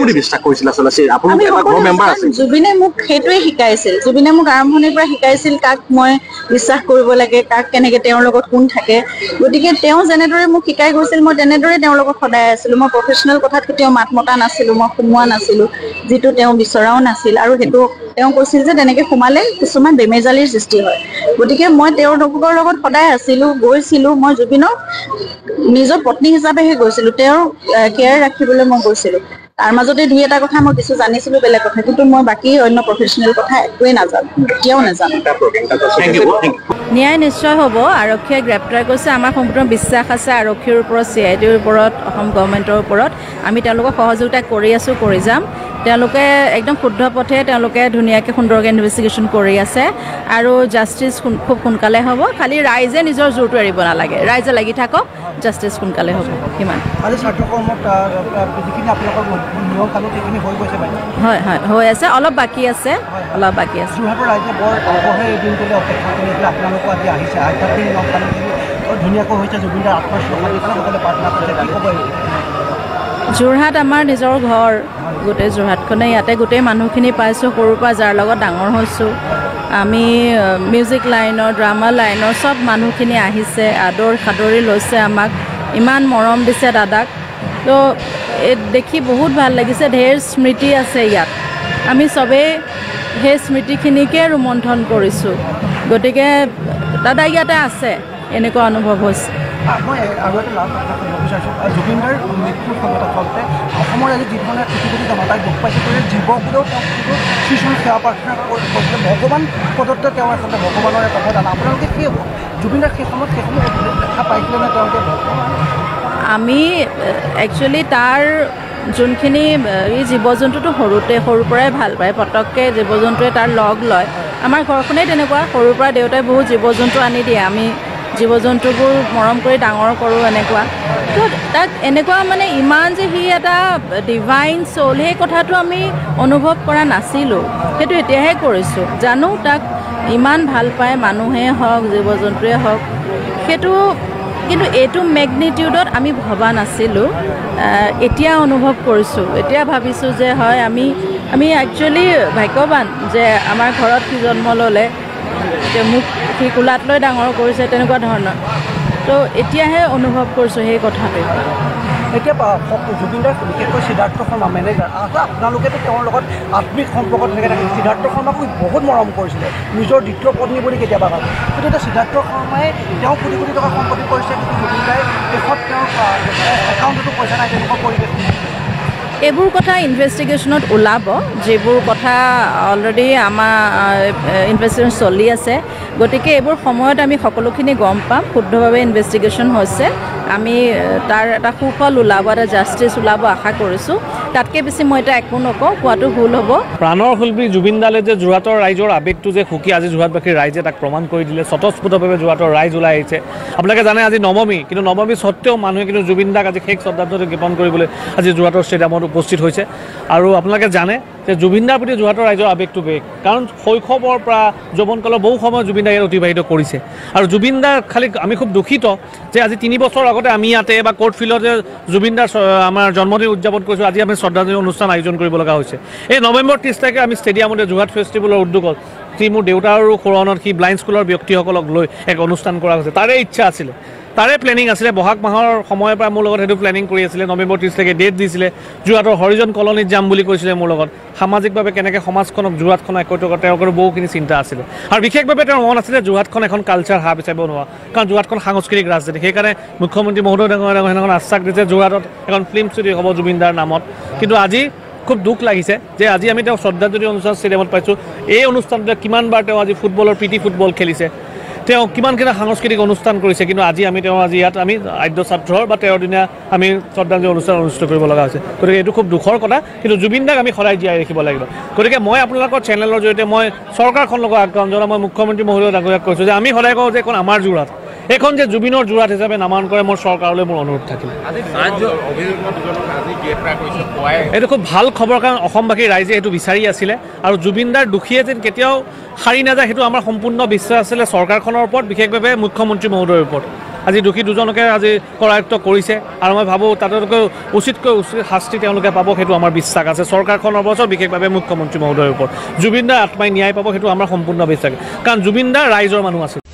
বুলি বিশ্বাস কৰিছিল আচলতে আপোনালোক এটা ঘৰৰ মেম্বাৰ আছিল জুবিনে মোক সেইটোৱে শিকাইছিল জুবিনে মোক আৰম্ভণিৰ পৰা শিকাইছিল কাক মই বিশ্বাস কৰিব লাগে কাক কেনেকে তেওঁৰ লগত কোন থাকে গতিকে তেওঁ যেনেদৰে মোক শিকাই গৈছিল মই তেনেদৰে তেওঁৰ লগত সদায় আছিলো মই প্ৰফেচনেল কথাত কেতিয়াও মাত মতা নাছিলো মই সোমোৱা নাছিলো যিটো তেওঁ বিচৰাও নাছিল আৰু সেইটো তেওঁ কৈছিল যে তেনেকে সোমালে কিছুমান বেমেজালিৰ সৃষ্টি হয় গতিকে মই তেওঁৰ লোকৰ লগত সদায় আছিলো গৈছিলো মই জুবিনক নিজৰ পত্নী হিচাপেহে গৈছিলো তেওঁৰ কেয়াৰ ৰাখিবলৈ মই গৈছিলো তাৰ মাজতে দুই এটা কথা মই কিছু জানিছিলো বেলেগ কথা কিন্তু মই বাকী অন্য প্ৰফেচনেল কথা একোৱেই নাজানো এতিয়াও নাজানো ন্যায় নিশ্চয় হ'ব আৰক্ষীয়ে গ্ৰেপ্তাৰ কৰিছে আমাৰ সম্পূৰ্ণ বিশ্বাস আছে আৰক্ষীৰ ওপৰত CIDৰ ওপৰত অসম গভৰ্ণমেণ্টৰ ওপৰত আমি তেওঁলোকক সহযোগিতা কৰি আছোঁ কৰি যাম তেওঁলোকে একদম শুদ্ধ পথে তেওঁলোকে ধুনীয়াকৈ সুন্দৰকৈ ইনভেষ্টিগেশ্যন কৰি আছে আৰু জাষ্টিচ খুব সোনকালে হ'ব খালি ৰাইজে নিজৰ জোৰটো এৰিব নালাগে ৰাইজে লাগি থাকক জাষ্টিচ সোনকালে হ'ব সিমান হয় হয় হৈ আছে অলপ বাকী আছে যোৰহাট আমাৰ নিজৰ ঘৰ গোটেই যোৰহাটখনে ইয়াতে গোটেই মানুহখিনি পাইছোঁ সৰুৰ পৰা যাৰ লগত ডাঙৰ হৈছোঁ আমি মিউজিক লাইনৰ ড্ৰামা লাইনৰ চব মানুহখিনি আহিছে আদৰ সাদৰি লৈছে আমাক ইমান মৰম দিছে দাদাক তো দেখি বহুত ভাল লাগিছে ঢেৰ স্মৃতি আছে ইয়াত আমি চবেই সেই স্মৃতিখিনিকে ৰোমন্থন কৰিছোঁ গতিকে দাদা ইয়াতে আছে এনেকুৱা অনুভৱ হৈছে মই আৰু এটা লাভ জুবিনদাৰ মৃত্যুৰ সময়ত আচলতে অসমৰ আজি যিধৰণে কোটি জনতাই দুখ পাইছে জীৱকুলেও তেওঁ শিশুৰ সেৱা প্ৰাৰ্থনা কৰিছিলে ভগৱান পদত্ব তেওঁ আচলতে ভগৱানৰ এক অৱদান আপোনালোকে সেই জুবিনদাৰ সেই সময়ত সেইসমূহ দেখা পাইছিলে নে তেওঁলোকে আমি একচুৱেলি তাৰ যোনখিনি এই জীৱ জন্তুটো সৰুৰ পৰাই ভাল পায় পটককৈ জীৱ জন্তুৱে তাৰ লগ লয় আমাৰ ঘৰখনেই তেনেকুৱা সৰুৰ পৰা দেউতাই বহুত জীৱ জন্তু আনি দিয়ে আমি জীৱ জন্তুবোৰ মৰম কৰি ডাঙৰ কৰোঁ এনেকুৱা তো তাক এনেকুৱা মানে ইমান যে সি এটা ডিভাইন চ'ল সেই কথাটো আমি অনুভৱ কৰা নাছিলোঁ সেইটো এতিয়াহে কৰিছোঁ জানো তাক ইমান ভাল পায় মানুহে হওক জীৱ জন্তুৱে হওক সেইটো কিন্তু এইটো মেগনিটিউডত আমি ভবা নাছিলোঁ এতিয়া অনুভৱ কৰিছোঁ এতিয়া ভাবিছোঁ যে হয় আমি একচুৱেলি ভাগ্যৱান যে আমাৰ ঘৰত সি জন্ম ল'লে যে মোক সি কোলাত লৈ ডাঙৰ কৰিছে তেনেকুৱা ধৰণৰ তো এতিয়াহে অনুভৱ কৰিছোঁ সেই কথাটো এতিয়া জুবিনদাৰ বিশেষকৈ সিদ্ধাৰ্থ শৰ্মা মেনেজাৰ আপোনালোকেতো তেওঁৰ লগত আত্মিক সম্পৰ্কত থাকে সিদ্ধাৰ্থ শৰ্মাকো বহুত মৰম কৰিছিলে নিজৰ দ্বিতীয় পত্নী বুলি কেতিয়াবা ভাবে কিন্তু এতিয়া সিদ্ধাৰ্থ শৰ্মাই তেওঁ কোটি কোটি টকা সম্পত্তি কৰিছে কিন্তু জুবিনদাই দেশত তেওঁৰ একাউণ্টতো পইচা নাই তেনেকুৱা পৰিৱেশ এইবোৰ কথা ইনভেষ্টিগেশ্যনত ওলাব যিবোৰ কথা অলৰেডি আমাৰ ইনভেষ্টিগেশ্যন চলি আছে গতিকে এইবোৰ সময়ত আমি সকলোখিনি গম পাম শুদ্ধভাৱে ইনভেষ্টিগেশ্যন হৈছে আমি তাৰ এটা সুফল ওলাব এটা জাষ্টিচ ওলাব আশা কৰিছোঁ তাতকৈ বেছি মই এতিয়া একো নকওঁ কোৱাটো ভুল হ'ব প্ৰাণৰ শিল্পী জুবিন দালে যে যোৰহাটৰ ৰাইজৰ আৱেগটো যে সুকী আজি যোৰহাটবাসীৰ ৰাইজে তাক প্ৰমাণ কৰি দিলে স্বতঃস্ফূৰ্তভাৱে যোৰহাটৰ ৰাইজ ওলাই আহিছে আপোনালোকে জানে আজি নৱমী কিন্তু নৱমী স্বত্তেও মানুহে কিন্তু জুবিন দাক আজি শেষ শ্ৰদ্ধাঞ্জলি জ্ঞাপন কৰিবলৈ আজি যোৰহাটৰ ষ্টেডিয়ামত উপস্থিত হৈছে আৰু আপোনালোকে জানে যে জুবিন দাৰ প্ৰতি যোৰহাটৰ ৰাইজৰ আৱেগটো বেগ কাৰণ শৈশৱৰ পৰা যৌৱনকালৰ বহু সময় জুবিন দাই অতিবাহিত কৰিছে আৰু জুবিন দাৰ খালি আমি খুব দুখিত যে আজি 3 বছৰ আগতে আমি ইয়াতে বা কোৰ্ট ফিল্ডতে জুবিন দাৰ আমাৰ জন্মদিন উদযাপন কৰিছোঁ আজি আমি শ্ৰদ্ধাঞ্জলি অনুষ্ঠান আয়োজন কৰিব লগা হৈছে এই নৱেম্বৰ 30 তাৰিখে আমি ষ্টেডিয়ামতে যোৰহাট ফেষ্টিভেলৰ উদ্যোগত মোৰ দেউতাৰো সোৰণত সি ব্লাইণ্ড স্কুলৰ ব্যক্তিসকলক লৈ এক অনুষ্ঠান কৰা হৈছে তাৰে ইচ্ছা আছিলে তাৰে প্লেনিং আছিলে বহাগ মাহৰ সময়ৰ পৰা মোৰ লগত সেইটো প্লেনিং কৰি আছিলে নৱেম্বৰ 30 তাৰিখে ডেট দিছিলে যোৰহাটৰ হৰিজন কলনীত যাম বুলি কৈছিলে মোৰ লগত সামাজিকভাৱে কেনেকৈ সমাজখনক যোৰহাটখন একত্ৰিত কৰে তেওঁলোকৰ বহুখিনি চিন্তা আছিলে আৰু বিশেষভাৱে তেওঁৰ মন আছিলে যোৰহাটখন এখন কালচাৰ হাব হিচাপে বনোৱা কাৰণ যোৰহাটখন সাংস্কৃতিক ৰাজধানী সেইকাৰণে মুখ্যমন্ত্ৰী মহোদয় সেইদিনাখন আশ্বাস দিছে যোৰহাটত এখন ফিল্ম ষ্টুডিঅ' হ'ব জুবিনদাৰ নামত কিন্তু আজি খুব দুখ লাগিছে যে আজি আমি তেওঁক শ্ৰদ্ধাঞ্জলি অনুষ্ঠান ষ্টেডিয়ামত পাইছোঁ এই অনুষ্ঠানটোতে কিমানবাৰ তেওঁ আজি ফুটবলৰ প্ৰীতি ফুটবল খেলিছে তেওঁ কিমানকেইটা সাংস্কৃতিক অনুষ্ঠান কৰিছে কিন্তু আজি ইয়াত আমি আদ্য ছাত্ৰৰ বা 13 দিনীয়া আমি শ্ৰদ্ধাঞ্জলি অনুষ্ঠান অনুষ্ঠিত কৰিব লগা হৈছে গতিকে এইটো খুব দুখৰ কথা কিন্তু জুবিন দাক আমি সদায় জীয়াই ৰাখিব লাগিব গতিকে মই আপোনালোকৰ চেনেলৰ জৰিয়তে মই চৰকাৰখন লগত আহ্বান জনাই মই মুখ্যমন্ত্ৰী মহোদয়ক আগতীয়াকৈ কৈছোঁ যে আমি সদায় কওঁ যে এখন আমাৰ যোৰহাট এখন যে জুবিনৰ যোৰহাট হিচাপে নামাকৰণ কৰে মোৰ চৰকাৰলৈ মোৰ অনুৰোধ থাকিল এইটো খুব ভাল খবৰ কাৰণ অসমবাসীৰ ৰাইজে এইটো বিচাৰি আছিলে আৰু জুবিনদাৰ দোষীয়ে যেন কেতিয়াও সাৰি নাযায় সেইটো আমাৰ সম্পূৰ্ণ বিশ্বাস আছিলে চৰকাৰখনৰ ওপৰত বিশেষভাৱে মুখ্যমন্ত্ৰী মহোদয়ৰ ওপৰত আজি দোষী দুজনকে আজি কৰায়ত্ব কৰিছে আৰু মই ভাবোঁ তাতকৈ উচিতকৈ উচিত শাস্তি তেওঁলোকে পাব সেইটো আমাৰ বিশ্বাস আছে চৰকাৰখনৰ ওপৰত বিশেষভাৱে মুখ্যমন্ত্ৰী মহোদয়ৰ ওপৰত জুবিন দাৰ আত্মাই ন্যায় পাব সেইটো আমাৰ সম্পূৰ্ণ বিশ্বাস কাৰণ জুবিন দা ৰাইজৰ মানুহ আছিল